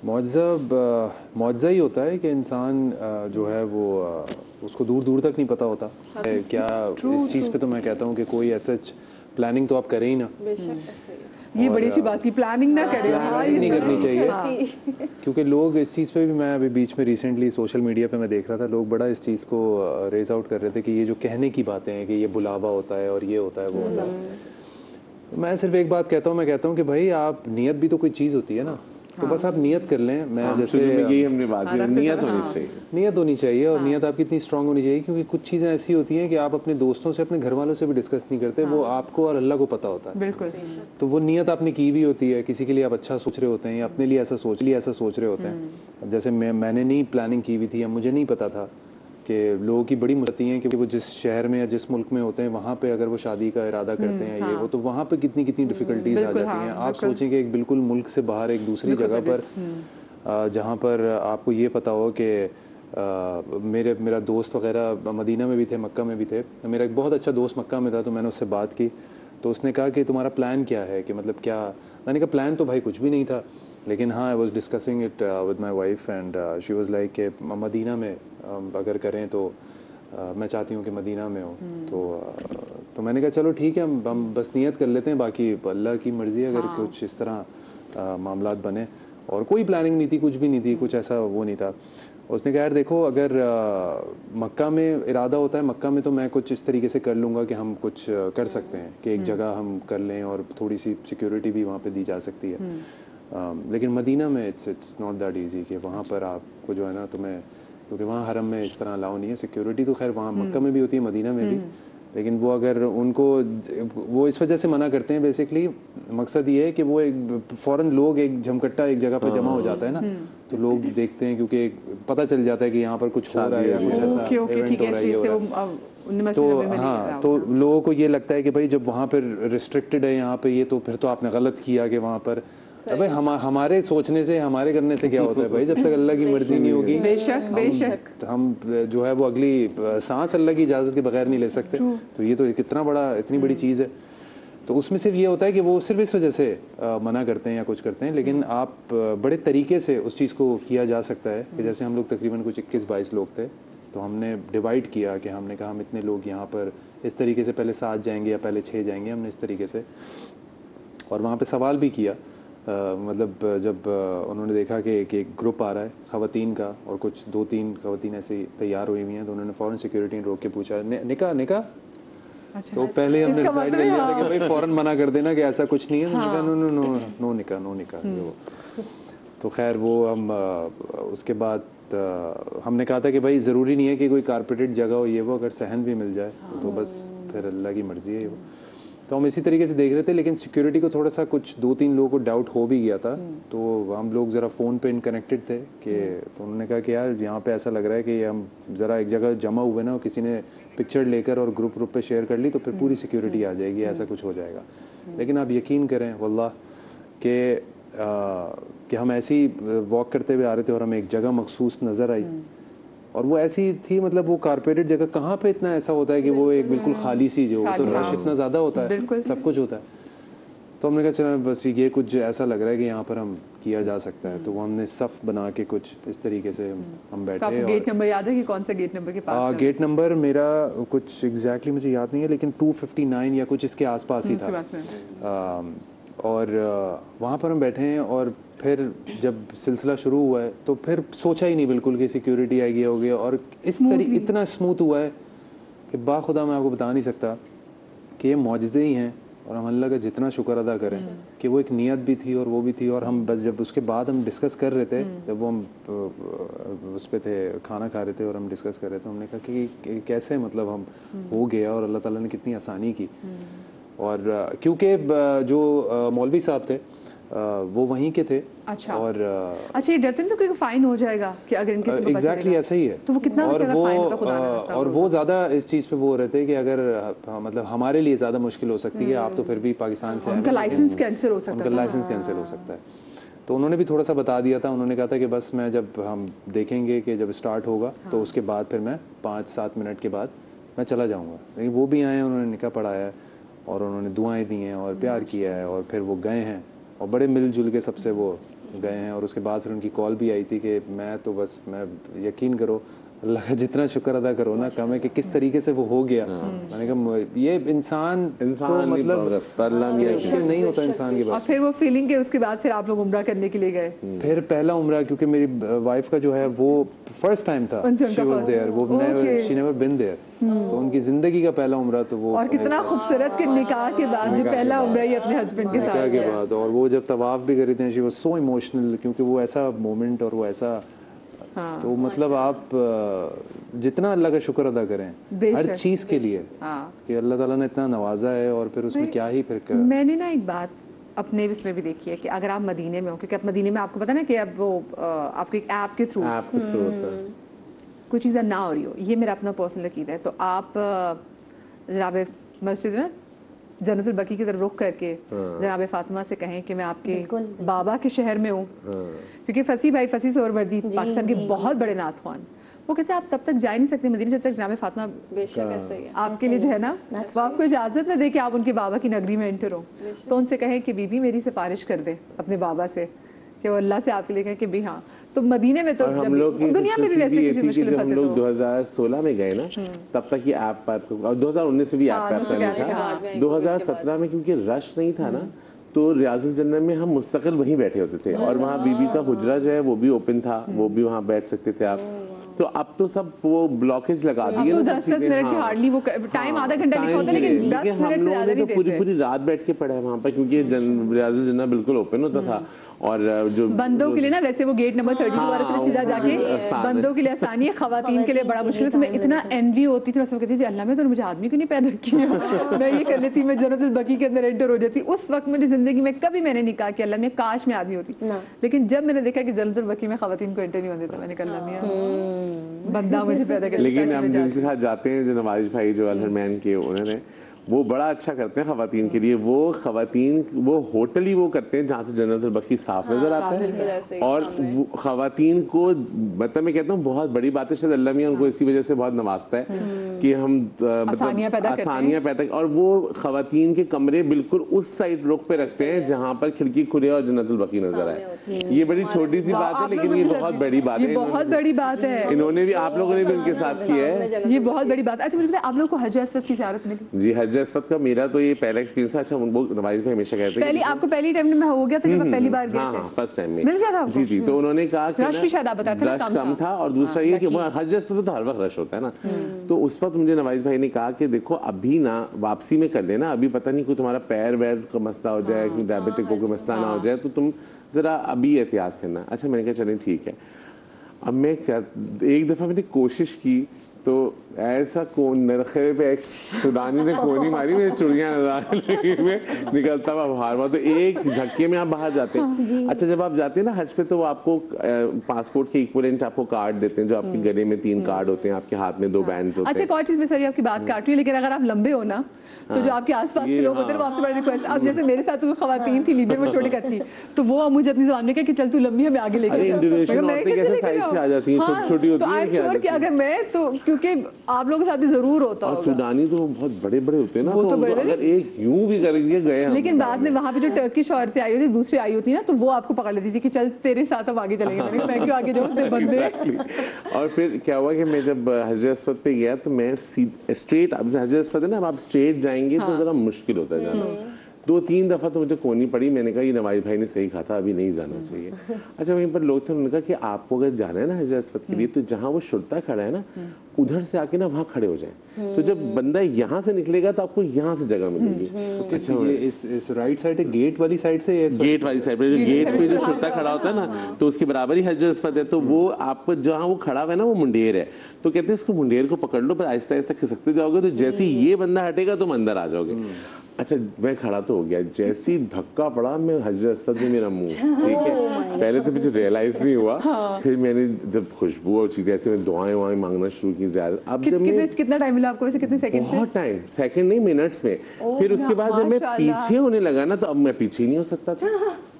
मुआवजा ही होता है कि इंसान जो है वो उसको दूर दूर तक नहीं पता होता क्या। इस चीज़ पे तो मैं कहता हूँ कि कोई ऐसा प्लानिंग तो आप करें ही ना। ये बड़ी अच्छी बात की प्लानिंग ना करें, नहीं करनी चाहिए क्योंकि लोग इस चीज़ पे भी, मैं अभी बीच में रिसेंटली सोशल मीडिया पे मैं देख रहा था, लोग बड़ा इस चीज़ को रेज आउट कर रहे थे कि ये जो कहने की बातें हैं कि ये बुलावा होता है और ये होता है वो होता है। मैं सिर्फ एक बात कहता हूँ, मैं कहता हूँ कि भाई आप नियत भी तो कोई चीज़ होती है ना, तो बस आप नियत कर लें। मैं जैसे यही हमने बात की, नियत होनी चाहिए, नियत होनी चाहिए और नियत आपकी इतनी स्ट्रांग होनी चाहिए क्योंकि कुछ चीज़ें ऐसी होती हैं कि आप अपने दोस्तों से, अपने घर वालों से भी डिस्कस नहीं करते, वो आपको और अल्लाह को पता होता है। बिल्कुल। तो वो नियत आपने की भी होती है, किसी के लिए आप अच्छा सोच रहे होते हैं या अपने लिए ऐसा सोच रहे होते हैं। जैसे मैंने नहीं प्लानिंग की हुई थी या मुझे नहीं पता था कि लोगों की बड़ी मुश्किल है कि वो जिस शहर में या जिस मुल्क में होते हैं वहाँ पे अगर वो शादी का इरादा करते हैं ये वो, तो वहाँ पे कितनी कितनी डिफ़िकल्टीज आ जाती हैं। आप सोचें कि एक बिल्कुल मुल्क से बाहर एक दूसरी जगह पर जहाँ पर आपको ये पता हो कि मेरा दोस्त वगैरह मदीना में भी थे, मक्का में भी थे। मेरा एक बहुत अच्छा दोस्त मक्का में था, तो मैंने उससे बात की तो उसने कहा कि तुम्हारा प्लान क्या है, कि मतलब क्या। मैंने कहा प्लान तो भाई कुछ भी नहीं था, लेकिन हाँ I was discussing it with my wife and she was like कि मदीना में अगर करें तो मैं चाहती हूँ कि मदीना में हो। तो मैंने कहा चलो ठीक है, हम बस नियत कर लेते हैं, बाकी अल्लाह की मर्ज़ी है। अगर कुछ इस तरह मामलात बने, और कोई प्लानिंग नहीं थी, कुछ भी नहीं थी, कुछ ऐसा वो नहीं था। उसने कहा यार देखो अगर मक्का में इरादा होता है, मक्का में तो मैं कुछ इस तरीके से कर लूँगा कि हम कुछ कर सकते हैं कि एक जगह हम कर लें और थोड़ी सी सिक्योरिटी भी वहाँ पे दी जा सकती है। लेकिन मदीना में इट्स नॉट दैट ईजी कि वहाँ पर आपको जो है ना तुम्हें, क्योंकि वहाँ हरम में इस तरह अलाउ नहीं है। सिक्योरिटी तो खैर वहाँ मक्का में भी होती है, मदीना में भी, लेकिन वो अगर उनको वो इस वजह से मना करते हैं बेसिकली, मकसद ये है कि वो एक फ़ौरन लोग एक जमकट्टा एक जगह पर जमा हो जाता है ना, तो लोग देखते हैं क्योंकि पता चल जाता है कि यहाँ पर कुछ हो रहा है या कुछ ऐसा इवेंट हो रहा है, ये हो रहा है। तो हाँ, तो लोगों को ये लगता है कि भाई जब वहाँ पर रिस्ट्रिक्टेड है यहाँ पे ये, तो फिर तो आपने गलत किया कि वहाँ पर। भाई हमारे सोचने से, हमारे करने से क्या होता है भाई, जब तक अल्लाह की मर्जी नहीं होगी, बेशक हम जो है वो अगली सांस अल्लाह की इजाज़त के बगैर नहीं ले सकते। तो ये तो कितना बड़ा, इतनी बड़ी चीज़ है। तो उसमें सिर्फ ये होता है कि वो सिर्फ इस वजह से मना करते हैं या कुछ करते हैं, लेकिन आप बड़े तरीके से उस चीज़ को किया जा सकता है कि जैसे हम लोग तकरीबन कुछ 21-22 लोग थे, तो हमने डिवाइड किया कि हमने कहा हम इतने लोग यहाँ पर इस तरीके से पहले 7 जाएंगे या पहले 6 जाएंगे, हमने इस तरीके से। और वहाँ पे सवाल भी किया, मतलब जब उन्होंने देखा कि एक ग्रुप आ रहा है ख़वातीन का और कुछ 2-3 ख़वातीन ऐसी तैयार हुई हुई हैं, तो उन्होंने फ़ौरन सिक्योरिटी रोक के पूछा निकाह। अच्छा, तो पहले हमने डिसाइड कर लिया था कि भाई फ़ौरन मना कर देना कि ऐसा कुछ नहीं है। हाँ। नो नो नो नो निकाह वो। तो खैर वो हम उसके बाद हमने कहा था कि भाई ज़रूरी नहीं है कि कोई कारपेटेड जगह हो ये वो, अगर सहन भी मिल जाए तो बस फिर अल्लाह की मर्ज़ी है वो। तो हम इसी तरीके से देख रहे थे, लेकिन सिक्योरिटी को थोड़ा सा कुछ 2-3 लोगों को डाउट हो भी गया था, तो हम लोग ज़रा फ़ोन पे इनकनेक्टेड थे कि तो उन्होंने कहा कि यार यहाँ पे ऐसा लग रहा है कि हम ज़रा एक जगह जमा हुए ना, किसी ने पिक्चर लेकर और ग्रुप पे शेयर कर ली तो फिर पूरी सिक्योरिटी आ जाएगी, ऐसा कुछ हो जाएगा। लेकिन आप यकीन करें वल्लाह कि हम ऐसे ही वॉक करते हुए आ रहे थे और हमें एक जगह मखसूस नज़र आई, और वो ऐसी थी, मतलब वो कारपेटेड जगह कहाँ पे इतना ऐसा होता है कि वो एक बिल्कुल खाली सी जो, तो रश इतना ज़्यादा होता है, सब कुछ होता है। तो हमने कहा चलो बस ये कुछ ऐसा लग रहा है कि यहाँ पर हम किया जा सकता है, तो वो हमने सफ़ बना के कुछ इस तरीके से हम बैठे। तो गेट नंबर याद है कि कौन सा गेट नंबर के पास? गेट नंबर मेरा कुछ एग्जैक्टली मुझे याद नहीं है, लेकिन 259 या कुछ इसके आसपास ही था। और वहाँ पर हम बैठे हैं और फिर जब सिलसिला शुरू हुआ है तो फिर सोचा ही नहीं बिल्कुल कि सिक्योरिटी आएगी हो गया, और इस तरीके इतना स्मूथ हुआ है कि बाखुदा मैं आपको बता नहीं सकता कि ये मौजज़े ही हैं। और हम अल्लाह का जितना शुक्र अदा करें कि वो एक नियत भी थी और वो भी थी। और हम बस जब उसके बाद हम डिस्कस कर रहे थे, जब वो हम उस पे थे खाना खा रहे थे और हम डिस्कस कर रहे थे, हमने कहा कि कैसे मतलब हम हो गया और अल्लाह ताला ने कितनी आसानी की। और क्योंकि जो मौलवी साहब थे वो वहीं के थे। अच्छा। और अच्छा, ये डरते नहीं तो कोई फाइन हो जाएगा कि अगर इनके एग्जैक्टली ऐसा ही है। तो वो कितना और वो ज़्यादा इस चीज़ पे वो हो रहे थे कि अगर मतलब हमारे लिए ज़्यादा मुश्किल हो सकती है, आप तो फिर भी पाकिस्तान से उनका लाइसेंस कैंसिल हो सकता है, उनका लाइसेंस कैंसिल हो सकता है। तो उन्होंने भी थोड़ा सा बता दिया था, उन्होंने कहा था कि बस मैं जब हम देखेंगे कि जब स्टार्ट होगा तो उसके बाद फिर मैं 5-7 मिनट के बाद मैं चला जाऊँगा। लेकिन वो भी आए हैं, उन्होंने निकाह पढ़ाया है और उन्होंने दुआएं दी हैं और प्यार किया है, और फिर वो गए हैं और बड़े मिलजुल के सबसे वो गए हैं। और उसके बाद फिर उनकी कॉल भी आई थी कि मैं यकीन करो अल्लाह का जितना शुक्र अदा करो ना कम है कि किस तरीके से वो हो गया। मैंने कहा ये इंसान तो मतलब नहीं होता इंसान के और पास। फिर वो फीलिंग के उसके बाद फिर आप लोग उम्रा करने के लिए गए? फिर पहला उम्रा क्योंकि मेरी वाइफ का जो है वो फर्स्ट टाइम था, शी वाज देयर, वो शी नेवर बीन देयर, तो उनकी जिंदगी का पहला उम्रा तो वो। और कितना खूबसूरत कि निकाह के बाद जो पहला उम्रा ही अपने हस्बैंड के साथ के बाद। और वो जब तवाफ भी कर रही थी शी वाज सो इमोशनल क्योंकि वो ऐसा मोमेंट और वो ऐसा तो मतलब आप जितना अल्लाह का शुक्र अदा करें हर चीज़ के लिए कि अल्लाह ताला ने इतना नवाजा है और फिर उसमें क्या ही फिर मैंने ना एक बात अपने इसमें भी देखी है कि अगर आप मदीने में हो, क्योंकि आप मदीने में आपको पता ना कि अब वो आपको एक ऐप के थ्रू कोई चीज़ ना हो रही हो, ये मेरा अपना पर्सनल अकीदा है, तो आप जनाब मस्जिद ना जन्नतुल बकी की तरफ रुख करके जनाब फातिमा से कहें कि मैं आपके बाबा के शहर में हूँ, क्योंकि फसी सोहरवर्दी पाकिस्तान के बहुत बड़े नात ख्वान, वो कहते हैं आप तब तक जा नहीं सकते मदीने जब तक जनाब फातिमा आपके लिए जो है ना वो आपको इजाज़त ना दे कि आप उनके बाबा की नगरी में एंटर हो। तो उनसे कहें कि बीबी मेरी सिफारिश कर दे अपने बाबा से कि वो अल्लाह से आपके लिए कहें कि भी हाँ। तो मदीने में तो हम लोग दुनिया में भी वैसे किसी मुश्किल में फंसे हम लोग 2016 में गए ना तब तक ये ऐप पर, और 2019 में भी ऐप पर नहीं था। 2017 में क्योंकि रश नहीं था ना तो रियाजुल जन्नत में हम मुस्तकिल वहीं बैठे होते थे और वहाँ बीबी का हुजरा जो है वो भी ओपन था, वो भी वहाँ बैठ सकते थे आप। तो अब तो सब वो ब्लॉकेज लगा दिए तो 10 मिनट की हार्डली वो टाइम आधा घंटा लिखा होता है लेकिन 10 मिनट से ज्यादा नहीं देते। पूरी रात बैठ के पढ़ा है वहाँ पर क्योंकि रियाजुल जन्नत बिल्कुल ओपन होता था। और जो बंदों के लिए ना वैसे वो गेट नंबर 32 वाले से सीधा जाके बंदों के लिए आसानी है, खवातीन के लिए बड़ा मुश्किल है। तो मैं इतना एनवी होती थी, कहती थी अल्लाह में तो मुझे आदमी क्यों नहीं पैदा किया, मैं ये कर लेती, मैं जन्नतुल बकी के अंदर एंटर हो जाती। उस वक्त मेरी जिंदगी में कभी मैंने नहीं कहा कि अल्लाह में काश में आदमी होती, लेकिन जब मैंने देखा कि जन्नतुल बकी में खवातीन को एंटर नहीं होने देता, मैंने कहा अल्लाह मियां बंदा मुझे पैदा कर। लेकिन हम जिनके साथ जाते हैं जो नवाज भाई जो अलहरमैन के, उन्होंने वो बड़ा अच्छा करते हैं खवातीन के लिए। वो खवातीन वो होटल ही वो करते हैं जहाँ से जन्नतुल बकी साफ नजर आता है और खवातीन को मतलब मैं कहता हूँ बहुत बड़ी बात है, शायद अल्लाह मियां उनको इसी वजह से बहुत नवाजता है कि हम आसानियाँ पैदा। और वो खवातीन के कमरे बिल्कुल उस साइड रुख पे रखते हैं जहाँ पर खिड़की खुले और जन्नतुल बकी नजर आए। ये बड़ी छोटी सी बात है लेकिन ये बहुत बड़ी बात है, बहुत बड़ी बात है। इन्होंने भी, आप लोगों ने भी उनके साथ किया है, ये बहुत बड़ी बात। अच्छा मुझे बताइए आप लोग को हज अस्वद की ज़ियारत मिली? जी हज अस्वद का मेरा तो ये पहला एक्सपीरियंस था। अच्छा वो नवाज भाई हमेशा कहते हैं आपको पहली टाइम में हो गया था जब पहली बार गए थे? हाँ फर्स्ट टाइम में मिल गया था। जी जी। तो उन्होंने कहा कि रश भी शायद आप बता रहे थे रश कम था और दूसरा ये कि हज अस्वद तो हर वक्त रश होता है ना। तो उस वक्त मुझे नवाज भाई ने कहा कि देखो अभी ना वापसी में कर लेना, अभी पता नहीं कोई तुम्हारा पैर वैर का मसला हो जाए, कोई डायबिटिक को कोई मसला ना हो जाए, तो तुम जरा अभी एहतियात करना। अच्छा मैंने कहा चलें ठीक है। अब मैं एक दफ़ा मैंने कोशिश की तो ऐसा कौन नरखे पे एक सुडानी ने कोनी मारी, मेरी चुड़ियाँ नजर लगी, मैं निकलता हुआ बाहर हुआ। तो एक धक्के में आप बाहर जाते हैं। अच्छा जब आप जाते हैं ना हज पे तो वो आपको पासपोर्ट के इक्विवेलेंट आपको कार्ड देते हैं जो आपके गले में 3 कार्ड होते हैं, आपके हाथ में 2 बैंड्स होते हैं। अच्छा एक और चीज में सॉरी आपकी बात काट रही है लेकिन अगर आप लंबे हो ना तो जो आपके आसपास के लोग होते हैं वो आपसे बड़ा रिक्वेस्ट, अब जैसे मेरे साथ वो खवातीन थी लीबिया में छोटी करती तो वो मुझे अपनी ज़बान में कहा कि चल तू लंबी हमें आगे लेके जा। अगर मैं तो क्योंकि आप लोगों के साथ भी जरूर होता होगा। सुडानी तो बहुत बड़े बड़े होते हैं ना, तो अगर एक यूं भी कर दिए गए। लेकिन बाद में वहाँ पे जो टर्किश औरतें आई होती दूसरी आई होती ना तो वो आपको पकड़ लेती थी कि चल तेरे साथ अब आगे चलेंगे, मैं क्यों आगे जाऊँ बंदे। और फिर क्या हुआ कि मैं जब हजरत अस्वद पे गया तो मैं स्ट्रेट, अब हजरत अस्वद है ना, अब आप स्ट्रेट जाएंगे तो जरा मुश्किल होता है जाना। 2-3 दफ़ा तो मुझे कोनी पड़ी, मैंने कहा ये नवाज भाई ने सही कहा था, अभी नहीं जाना चाहिए। अच्छा वहीं पर लोग थे, उन्होंने कहा कि आपको अगर जाना है ना हजरत अस्वद के लिए तो जहाँ वो शुरता खड़ा है ना उधर से आके ना वहाँ खड़े हो जाए, तो जब बंदा यहाँ से निकलेगा तो आपको यहाँ से जगह मिलेगी। तो इस राइट साइड है गेट वाली साइड से, गेट वाली साइड पे, गेट पे जो शुरता खड़ा होता है ना तो उसके बराबर ही हजरत अस्वद है। तो वो आपको जहाँ वो खड़ा हुआ है ना वो मुंडेर है, तो कहते हैं इसको मुंडेर को पकड़ लो, पर आहिस्ता आहिस्ता खिसकते जाओगे तो जैसे ही ये बंदा हटेगा तुम अंदर आ जाओगे। अच्छा मैं खड़ा तो हो गया, जैसी धक्का पड़ा मैं हजरत अस्वद में मेरा मुंह, ठीक है। पहले तो मुझे रियलाइज नहीं हुआ, फिर मैंने जब खुशबू और चीजें ऐसे में दुआएं मांगना शुरू की ज़्यादा। अब जब मैं कितना टाइम मिला आपको वैसे, कितने सेकंड? बहुत टाइम, सेकंड नहीं मिनट्स में। फिर उसके बाद जब मैं पीछे होने लगा ना तो अब मैं पीछे नहीं हो सकता था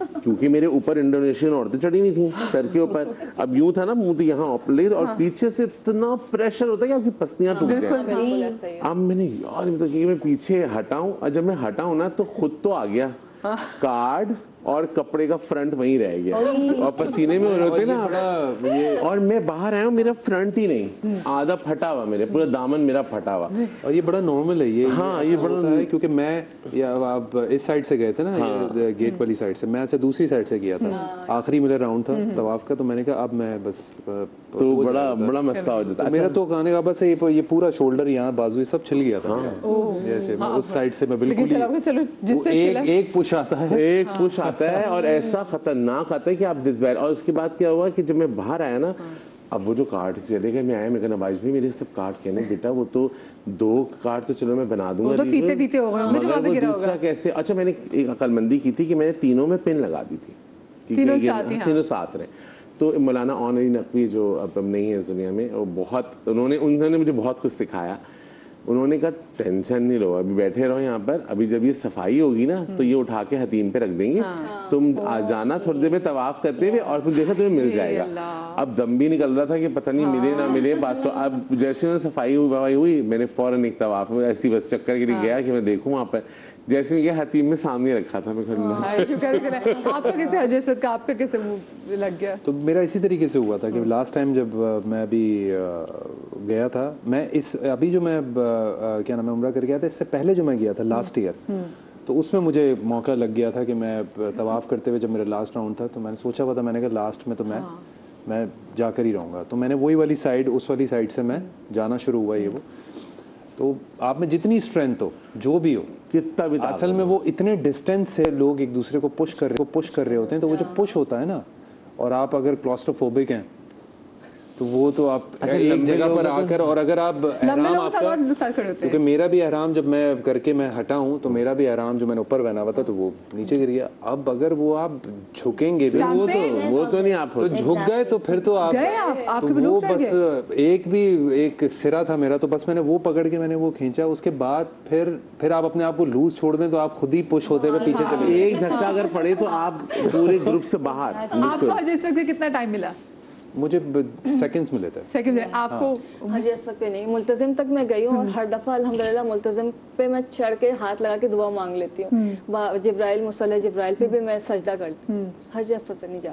क्योंकि मेरे ऊपर इंडोनेशियन औरतें चढ़ी हुई थी सर के ऊपर। अब यूं था ना मुंह तो यहाँ ऑपलेट और पीछे से इतना प्रेशर होता है कि आपकी पसलियां टूट जाए। अब मैंने यार मैं पीछे हटाऊं और जब मैं हटाऊं ना तो खुद तो आ गया कार्ड, और कपड़े का फ्रंट वहीं रह गया और पसीने में हो रहे होते ना। और मैं बाहर आया हूँ, मेरा फ्रंट ही नहीं, आधा फटा हुआ, मेरे पूरा दामन मेरा फटा हुआ। और ये बड़ा नॉर्मल है ये। हाँ, ये बड़ा है क्योंकि मैं या आप इस साइड से गए थे ना, ये गेट वाली साइड से, मैं अच्छा दूसरी साइड से गया था, आखिरी मेरा राउंड था तवाफ का, तो मैंने कहा अब मैं बस तो बड़ा मसला हो जाता। मेरा तो कहने का बस ये पूरा शोल्डर यहाँ बाजू ये सब छिल गया था जैसे मैं उस साइड से मैं बिल्कुल एक पुश आता है और ऐसा खतरनाक आता है कि आप डिस्बायर। और उसके बाद क्या हुआ कि जब मैं बाहर आया ना, अब वो जो कार्ड चले गए, मैं आया, मैं नवाज भाई मेरे सब कार्ड कहने बेटा वो तो 2 कार्ड तो चलो मैं बना दूंगा, तो फीते हो गए, मगर वो दूसरा कैसे। अच्छा, मैंने एक अकलमंदी की थी कि मैंने तीनों में पिन लगा दी थी, तीनों साथ रहे। तो मौलाना ऑनरी नकवी जो अब नहीं है इस दुनिया में, वो बहुत उन्होंने मुझे बहुत कुछ सिखाया। उन्होंने कहा टेंशन नहीं लो, अभी बैठे रहो यहाँ पर, अभी जब ये सफाई होगी ना तो ये उठा के हतीम पे रख देंगे, तुम आ जाना थोड़ी देर में तवाफ करते हुए और फिर देखा तुम्हें मिल जाएगा। अब दम भी निकल रहा था कि पता नहीं मिले ना मिले बात। तो अब जैसे उन्होंने सफाई हुई मैंने फौरन एक तवाफ में ऐसी बस चक्कर के लिए गया कि मैं देखूँ वहाँ पर, जैसे मैं हतीम में सामने रखा था। मैं आपका कैसे हजरत का आपका कैसे मुंह लग गया? तो मेरा इसी तरीके से हुआ था कि लास्ट टाइम जब मैं अभी गया था, मैं इस अभी जो मैं क्या नाम है उम्रा करके गया था, इससे पहले जो मैं गया था लास्ट ईयर, तो उसमें मुझे मौका लग गया था कि मैं तवाफ करते हुए जब मेरा लास्ट राउंड था तो मैंने सोचा हुआ था, मैंने कहा लास्ट में तो मैं जाकर ही रहूँगा। तो मैंने वही वाली साइड, उस वाली साइड से मैं जाना शुरू हुआ। ये वो तो आप में जितनी स्ट्रेंथ हो, जो भी हो, कितना भी, असल में वो इतने डिस्टेंस से लोग एक दूसरे को पुश कर रहे होते हैं, तो वो जो पुश होता है ना, और आप अगर क्लॉस्ट्रोफोबिक हैं तो वो तो आप एक जगह पर आकर, और अगर आप एहराम आपका, क्योंकि मेरा भी एहराम जब मैं करके मैं हटा हूँ तो मेरा भी एहराम जो मैंने ऊपर पहना हुआ था तो वो नीचे गिर गया। अब अगर वो आप झुकेंगे भी वो तो नहीं, आप तो झुक गए तो फिर तो आप तो वो बस एक सिरा था मेरा, तो बस मैंने वो पकड़ के मैंने वो खींचा। उसके बाद फिर आप अपने आप को लूज छोड़ दें तो आप खुद ही पुश होते हुए पीछे चले। एक धक्का अगर पड़े तो आप पूरे ग्रुप से बाहर। आपको जैसे कितना टाइम मिला? मुझे सेकंड्स मिले थे। सेकंड्स आपको? हज अस्वद पे नहीं, मुल्तजिम तक मैं गई हूँ और हर दफ़ा अल्हम्दुलिल्लाह मुल्तजिम पे मैं चढ़ के हाथ लगा के दुआ मांग लेती हूँ। जिब्राइल मुसल्ला जिब्राइल पे भी मैं सजदा करती हूँ। हज अस्वद पे नहीं जा